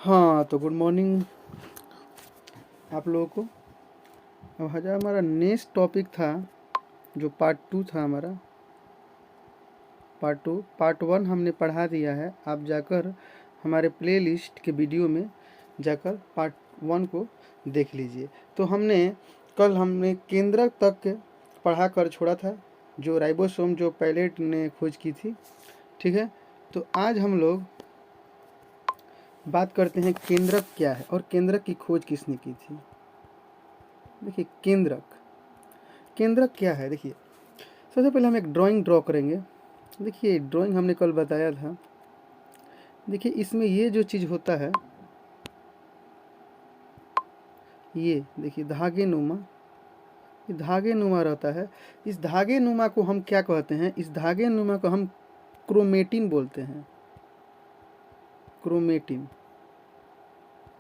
हाँ, तो good morning आप लोगों को। अब हमारा नेक्स्ट टॉपिक था जो पार्ट 2 था हमारा। पार्ट 1 हमने पढ़ा दिया है। आप जाकर हमारे प्लेलिस्ट के वीडियो में जाकर पार्ट 1 को देख लीजिए। तो हमने केंद्रक तक पढ़ा कर छोड़ा था, जो राइबोसोम जो पैलेट ने खोज की थी। ठीक है, तो आज हम लोग बात करते हैं केंद्रक क्या है और केंद्रक की खोज किसने की थी। देखिए, केंद्रक क्या है। देखिए, सबसे पहले हम एक ड्राइंग ड्रॉ करेंगे। देखिए, ड्राइंग हमने कल बताया था। देखिए, इसमें ये जो चीज़ होता है, ये देखिए धागे नुमा, ये धागे नुमा रहता है। इस धागे नुमा को हम क्या कहते हैं? इस धागे नुमा को हम क्रोमेटिन बोलते हैं। क्रोमेटिन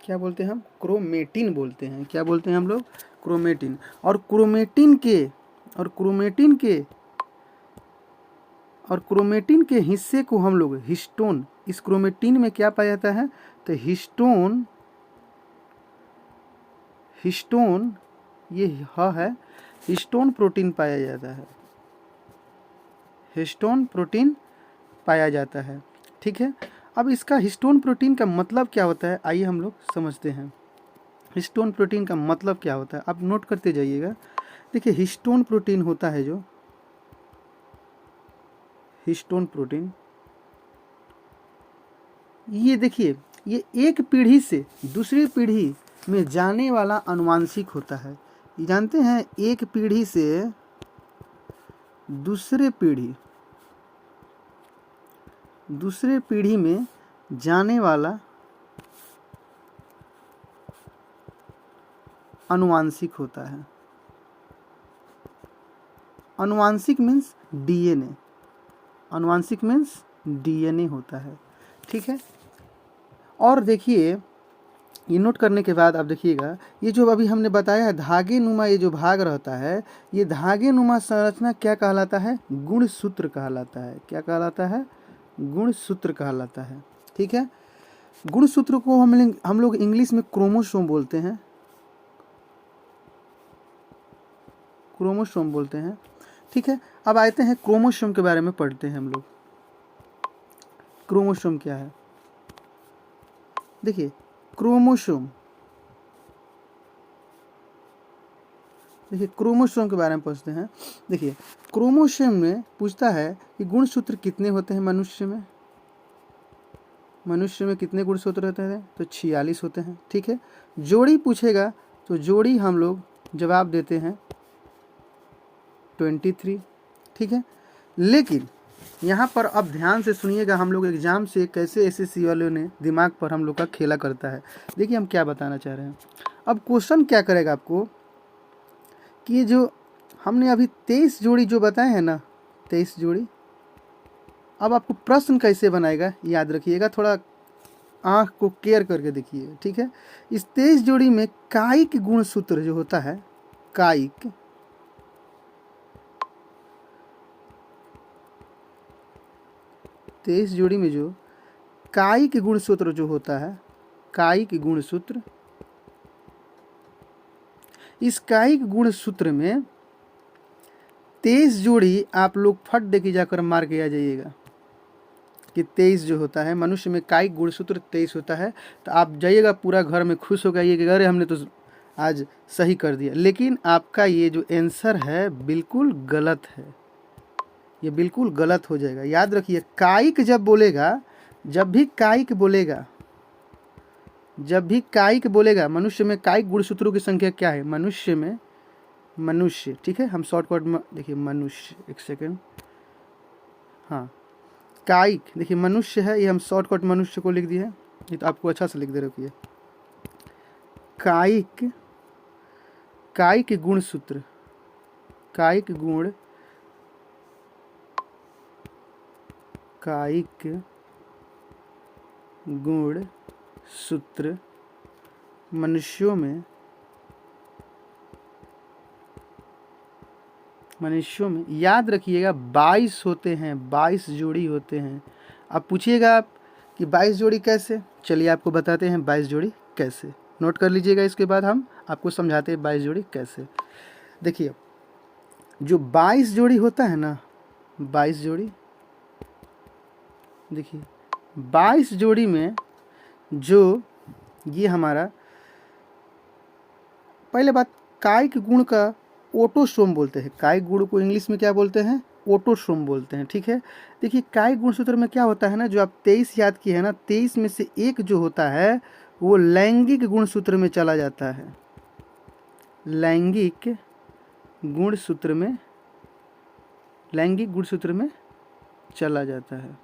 क्या बोलते हैं हम? क्रोमेटिन बोलते हैं। क्या बोलते हैं हम लोग? क्रोमेटिन। और क्रोमेटिन के हिस्से को हम लोग हिस्टोन, इस क्रोमेटिन में क्या पाया जाता है? तो हिस्टोन ये है, हिस्टोन प्रोटीन पाया जाता है। हिस्टोन प्रोटीन पाया जाता है। ठीक है, अब इसका हिस्टोन प्रोटीन का मतलब क्या होता है, आइए हम लोग समझते हैं। हिस्टोन प्रोटीन का मतलब क्या होता है, आप नोट करते जाइएगा। देखिए, हिस्टोन प्रोटीन होता है जो हिस्टोन प्रोटीन, ये देखिए, ये एक पीढ़ी से दूसरी पीढ़ी में जाने वाला आनुवांशिक होता है। ये जानते हैं, एक पीढ़ी से दूसरे पीढ़ी में जाने वाला आनुवांशिक होता है। आनुवांशिक मीन्स डीएनए, आनुवांशिक मीन्स डीएनए होता है। ठीक है, और देखिए, ये नोट करने के बाद आप देखिएगा, ये जो अभी हमने बताया है धागे नुमा, ये जो भाग रहता है, ये धागे नुमा संरचना क्या कहलाता है? गुणसूत्र कहलाता है। क्या कहलाता है? गुणसूत्र कहलाता है। ठीक है, गुणसूत्र को हम लोग इंग्लिश में क्रोमोसोम बोलते हैं। क्रोमोसोम बोलते हैं। ठीक है, अब आते हैं क्रोमोसोम के बारे में पढ़ते हैं हम लोग। क्रोमोसोम क्या है? देखिए, क्रोमोसोम के बारे में पूछते हैं। देखिए, क्रोमोसोम में पूछता है कि गुणसूत्र कितने होते हैं मनुष्य में। मनुष्य में कितने गुणसूत्र होते हैं? तो 46 होते हैं। ठीक है, जोड़ी पूछेगा तो जोड़ी हम लोग जवाब देते हैं 23। ठीक है, लेकिन यहाँ पर अब ध्यान से सुनिएगा, हम लोग एग्जाम से कैसे एसएससी वालों ने दिमाग पर हम लोग का खेला करता है। देखिए, हम क्या बताना चाह रहे हैं। अब क्वेश्चन क्या करेगा आपको कि ये जो हमने अभी 23 जोड़ी जो बताए हैं ना, 23 जोड़ी, अब आपको प्रश्न कैसे बनाएगा याद रखिएगा, थोड़ा आँख को केयर करके देखिए। ठीक है, इस 23 जोड़ी में कायिक गुणसूत्र जो होता है, कायिक, तेईस जोड़ी में जो कायिक गुणसूत्र जो होता है, कायिक गुणसूत्र, इस कायिक गुणसूत्र में 23 जोड़ी आप लोग फट दे के जाकर मार के आ जाइएगा कि 23 जो होता है, मनुष्य में कायिक गुणसूत्र 23 होता है। तो आप जाइएगा पूरा घर में खुश हो गए कि अरे हमने तो आज सही कर दिया। लेकिन आपका ये जो आंसर है बिल्कुल गलत है, ये बिल्कुल गलत हो जाएगा। याद रखिए, कायिक जब बोलेगा, जब भी कायिक बोलेगा, मनुष्य में कायिक गुणसूत्रों की संख्या क्या है? मनुष्य। ठीक है, हम शॉर्टकट में देखिए मनुष्य, एक सेकेंड, हाँ, कायिक देखिए मनुष्य है, ये हम शॉर्टकट मनुष्य को लिख दिए हैं। ये तो आपको अच्छा से लिख दे रखिए, कायिक गुणसूत्र, कायिक गुणसूत्र मनुष्यों में याद रखिएगा 22 होते हैं, 22 जोड़ी होते हैं। अब पूछिएगा आप कि 22 जोड़ी कैसे। चलिए आपको बताते हैं 22 जोड़ी कैसे, नोट कर लीजिएगा, इसके बाद हम आपको समझाते हैं 22 जोड़ी कैसे। देखिए जो 22 जोड़ी होता है ना, 22 जोड़ी, देखिए 22 जोड़ी में जो ये हमारा पहले बात, कायिक गुण का ऑटोसोम बोलते हैं। कायिक गुण को इंग्लिश में क्या बोलते हैं, ऑटोसोम बोलते हैं, ठीक है। देखिए कायिक गुणसूत्र में क्या होता है ना, जो आप 23 याद किए हैं ना, 23 में से एक जो होता है वो लैंगिक गुणसूत्र में चला जाता है, लैंगिक गुणसूत्र में, लैंगिक गुणसूत्र में चला जाता है,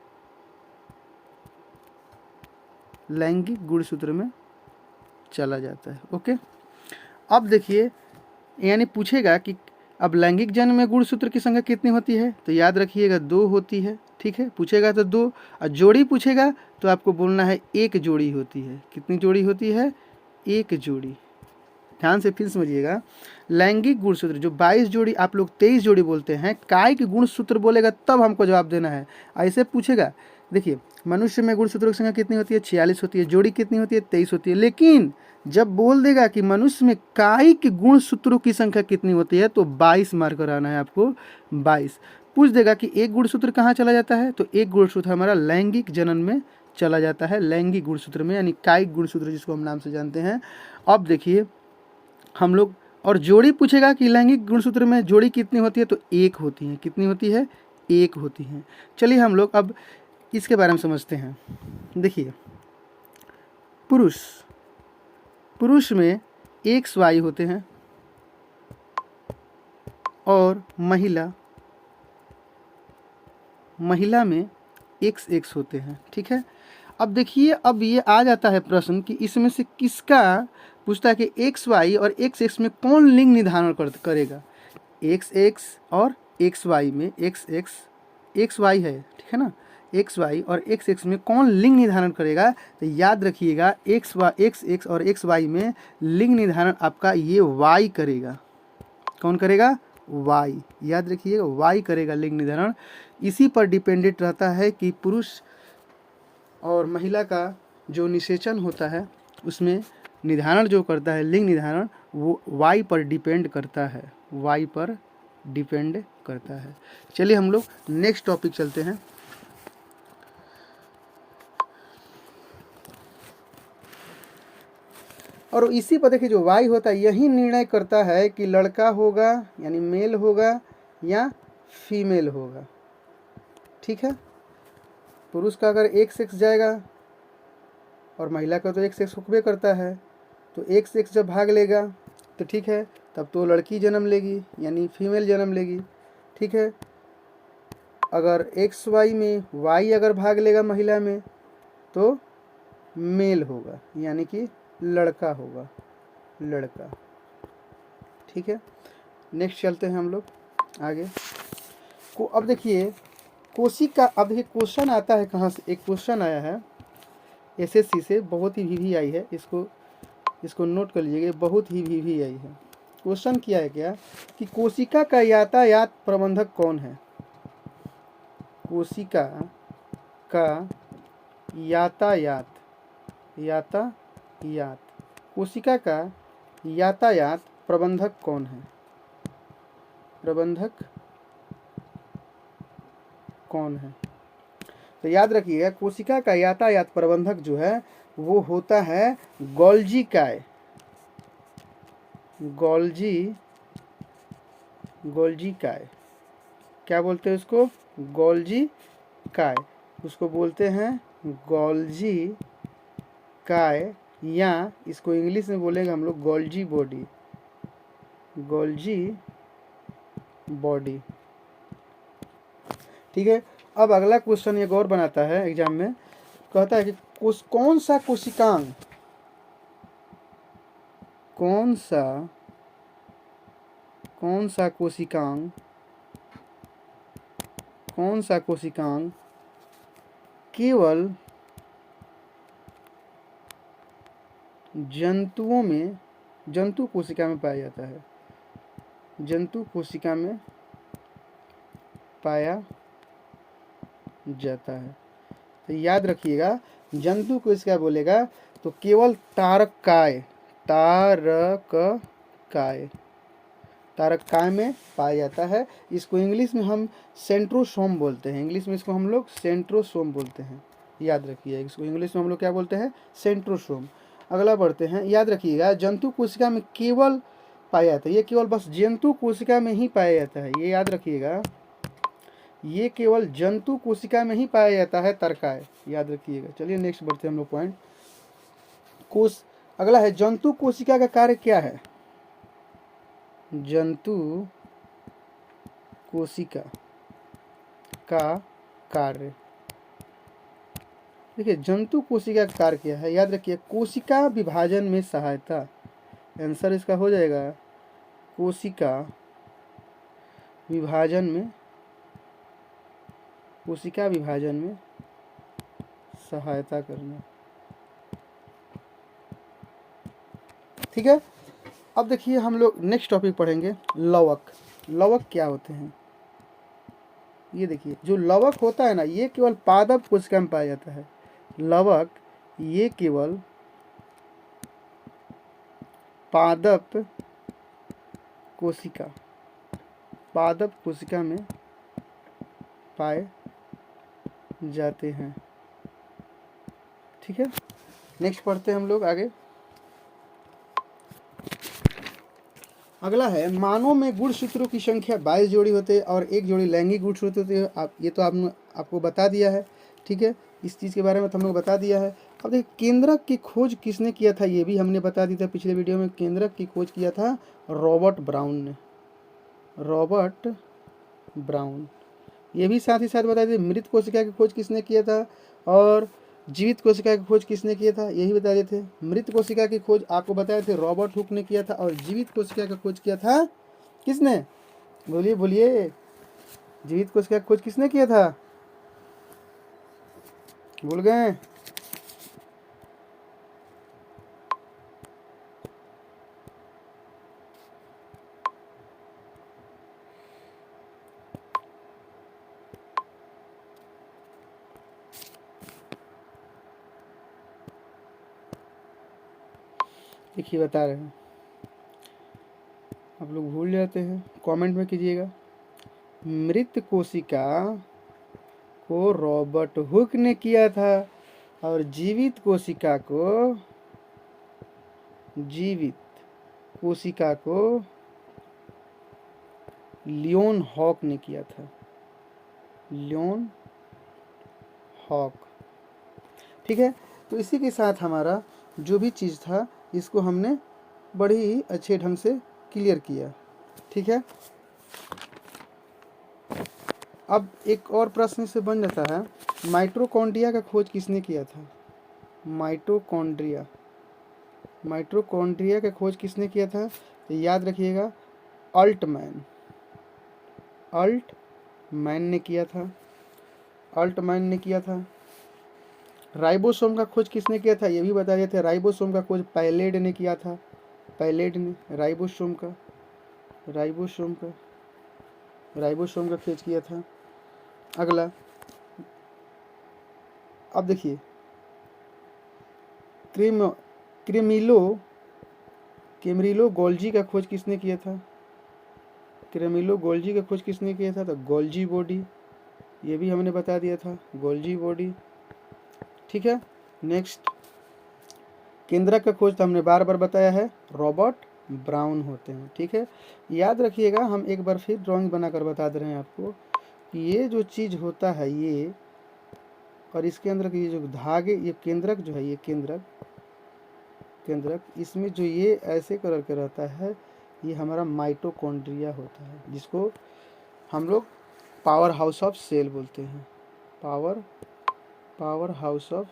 लैंगिक गुणसूत्र में चला जाता है। ओके, अब देखिए यानी पूछेगा कि अब लैंगिक जन्म में गुणसूत्र की संख्या कितनी होती है, तो याद रखिएगा 2 होती है, ठीक है। पूछेगा तो 2, और जोड़ी पूछेगा तो आपको बोलना है 1 जोड़ी होती है। कितनी जोड़ी होती है, 1 जोड़ी। ध्यान से फिर समझिएगा, लैंगिक गुणसूत्र जो 22 जोड़ी, आप लोग 23 जोड़ी बोलते हैं, कायिक गुणसूत्र बोलेगा तब हमको जवाब देना है। ऐसे पूछेगा, देखिए मनुष्य में गुणसूत्रों की संख्या कितनी होती है, 46 होती है, जोड़ी कितनी होती है, 23 होती है। लेकिन जब बोल देगा कि मनुष्य में कायिक गुणसूत्रों की संख्या कितनी होती है, तो 22 मार्क कराना है आपको, 22। पूछ देगा कि एक गुणसूत्र कहाँ चला जाता है, तो एक गुणसूत्र हमारा लैंगिक जनन में चला जाता है, लैंगिक गुणसूत्र में, यानी कायिक गुणसूत्र जिसको हम नाम से जानते हैं। अब देखिए हम लोग, और जोड़ी पूछेगा कि लैंगिक गुणसूत्र में जोड़ी कितनी होती है, तो 1 होती है। कितनी होती है, 1 होती है। चलिए हम लोग अब इसके बारे में समझते हैं। देखिए पुरुष में XY होते हैं और महिला में XX होते हैं, ठीक है। अब देखिए अब ये आ जाता है प्रश्न कि इसमें से किसका, पूछता है कि XY और XX में कौन लिंग निर्धारण करेगा। XX और XY में, XY है, ठीक है ना, XY और XX में कौन लिंग निर्धारण करेगा, तो याद रखिएगा XX और XY में लिंग निर्धारण आपका ये Y करेगा। कौन करेगा, Y। याद रखिएगा Y करेगा लिंग निर्धारण। इसी पर डिपेंडेंट रहता है कि पुरुष और महिला का जो निषेचन होता है उसमें निर्धारण जो करता है, लिंग निर्धारण, वो Y पर डिपेंड करता है, Y पर डिपेंड करता है। चलिए हम लोग नेक्स्ट टॉपिक चलते हैं। और इसी पर देखिए जो Y होता है यही निर्णय करता है कि लड़का होगा यानी मेल होगा या फीमेल होगा, ठीक है। पुरुष का अगर XX जाएगा और महिला का तो XX हुक्बे करता है, तो XX जब भाग लेगा तो ठीक है, तब तो लड़की जन्म लेगी यानी फीमेल जन्म लेगी, ठीक है। अगर XY में Y अगर भाग लेगा महिला में तो मेल होगा यानी कि लड़का होगा, लड़का, ठीक है। नेक्स्ट चलते हैं हम लोग आगे को। अब देखिए कोशिका, अब देखिए क्वेश्चन आता है कहाँ से, एक क्वेश्चन आया है SSC से, बहुत ही वीवी आई है, इसको नोट कर लीजिएगा, बहुत ही वीवी आई है। क्वेश्चन किया है क्या कि कोशिका का यातायात प्रबंधक कौन है। कोशिका का यातायात कोशिका का यातायात प्रबंधक कौन है, प्रबंधक कौन है। तो याद रखिएगा कोशिका का यातायात प्रबंधक जो है वो होता है गोल्जी काय। गोल्जी काय क्या बोलते हैं उसको, गोल्जी काय, उसको बोलते हैं गोल्जी काय, या इसको इंग्लिश में बोलेंगे हम लोग गोल्जी बॉडी, गोल्जी बॉडी, ठीक है। अब अगला क्वेश्चन ये गौर बनाता है एग्जाम में, कहता है कि कौन सा कोशिकांग केवल जंतु कोशिका में पाया जाता है, जंतु कोशिका में पाया जाता है। तो याद रखिएगा जंतु को इसका बोलेगा तो केवल तारककाय, तारककाय, तारककाय में पाया जाता है। इसको इंग्लिश में हम सेंट्रोसोम बोलते हैं, इंग्लिश में इसको हम लोग सेंट्रोसोम बोलते हैं। याद रखिए इसको इंग्लिश में हम लोग क्या बोलते हैं, सेंट्रोसोम। अगला बढ़ते हैं, याद रखिएगा जंतु कोशिका में केवल पाया जाता है, ये केवल बस जंतु कोशिका में ही पाया जाता है, ये याद रखिएगा, ये केवल जंतु कोशिका में ही पाया जाता है तारकाय, याद रखिएगा। चलिए नेक्स्ट बढ़ते हैं हम लोग पॉइंट कोश। अगला है जंतु कोशिका का कार्य क्या है, जंतु कोशिका का कार्य। देखिए जंतु कोशिका का कार्य क्या है, याद रखिए कोशिका विभाजन में सहायता, आंसर इसका हो जाएगा कोशिका विभाजन में, कोशिका विभाजन में सहायता करना। ठीक है, अब देखिए हम लोग नेक्स्ट टॉपिक पढ़ेंगे लवक। लवक क्या होते हैं, ये देखिए जो लवक होता है ना, ये केवल पादप कोशिका में पाया जाता है। लवक ये केवल पादप कोशिका, पादप कोशिका में पाए जाते हैं। ठीक है, नेक्स्ट पढ़ते हैं हम लोग आगे। अगला है मानव में गुणसूत्रों की संख्या 22 जोड़ी होते हैं और एक जोड़ी लैंगिक गुणसूत्र होते हैं। आप ये तो आपको बता दिया है। ठीक है, इस चीज़ के बारे में तो हम लोग बता दिया है। अब देखिए केंद्रक की खोज किसने किया था, ये भी हमने बता दिया था पिछले वीडियो में। केंद्रक की खोज किया था रॉबर्ट ब्राउन ने, रॉबर्ट ब्राउन। ये भी साथ ही साथ बता देते मृत कोशिका की खोज किसने किया था और जीवित कोशिका की खोज किसने किया था, यही बता देते। मृत कोशिका की खोज आपको बताए थे रॉबर्ट हुक ने किया था और जीवित कोशिका का खोज किया था किसने, बोलिए बोलिए, जीवित कोशिका की खोज किसने किया था, भूल गए। देखिए बता रहे हैं, आप लोग भूल जाते हैं, कमेंट में कीजिएगा। मृत कोशिका को रॉबर्ट हुक ने किया था और जीवित कोशिका को लियोन हॉक ने किया था, लियोन हॉक। ठीक है, तो इसी के साथ हमारा जो भी चीज़ था इसको हमने बड़ी ही अच्छे ढंग से क्लियर किया। ठीक है, अब एक और प्रश्न से बन जाता है, माइटोकॉन्ड्रिया का खोज किसने किया था, माइटोकॉन्ड्रिया, माइटोकॉन्ड्रिया का खोज किसने किया था, तो याद रखिएगा अल्टमैन, अल्टमैन ने किया था, अल्टमैन ने किया था। राइबोसोम का खोज किसने किया था, ये भी बता दिए थे, राइबोसोम का खोज पैलेड ने किया था, पैलेड ने राइबोसोम का खोज किया था। अगला, अब देखिए क्रेमिलो गोल्जी का खोज किसने किया था, क्रेमिलो गोल्जी का खोज किसने किया था, तो गोल्जी बॉडी, ये भी हमने बता दिया था, गोल्जी बॉडी। ठीक है, नेक्स्ट केंद्रक का खोज तो हमने बार बार बताया है, रॉबर्ट ब्राउन होते हैं। ठीक है, याद रखिएगा, हम एक बार फिर ड्राइंग बनाकर बता दे रहे हैं आपको कि ये जो चीज़ होता है ये, और इसके अंदर ये जो धागे, ये केंद्रक जो है, ये केंद्रक, इसमें जो ये ऐसे कलर का रहता है, ये हमारा माइटोकॉन्ड्रिया होता है, जिसको हम लोग पावर हाउस ऑफ सेल बोलते हैं, पावर हाउस ऑफ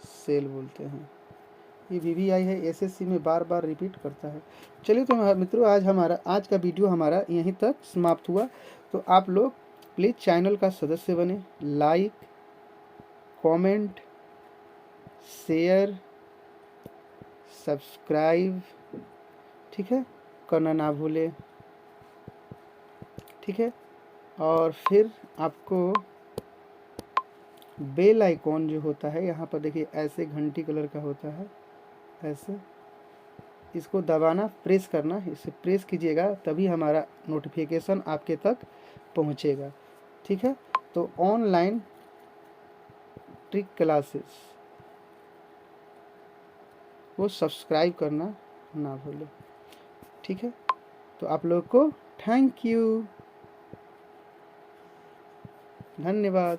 सेल बोलते हैं। ये VVI है, SSC में बार बार रिपीट करता है। चलिए तो मित्रों, आज का वीडियो हमारा यहीं तक समाप्त हुआ। तो आप लोग प्लीज़ चैनल का सदस्य बने, लाइक, कमेंट, शेयर, सब्सक्राइब, ठीक है, करना ना भूलें। ठीक है, और फिर आपको बेल आइकॉन जो होता है यहाँ पर देखिए ऐसे घंटी कलर का होता है, ऐसे इसको दबाना, प्रेस करना, इसे प्रेस कीजिएगा तभी हमारा नोटिफिकेशन आपके तक पहुँचेगा। ठीक है, तो ऑनलाइन ट्रिक क्लासेस को सब्सक्राइब करना ना भूलें। ठीक है, तो आप लोग को थैंक यू, धन्यवाद।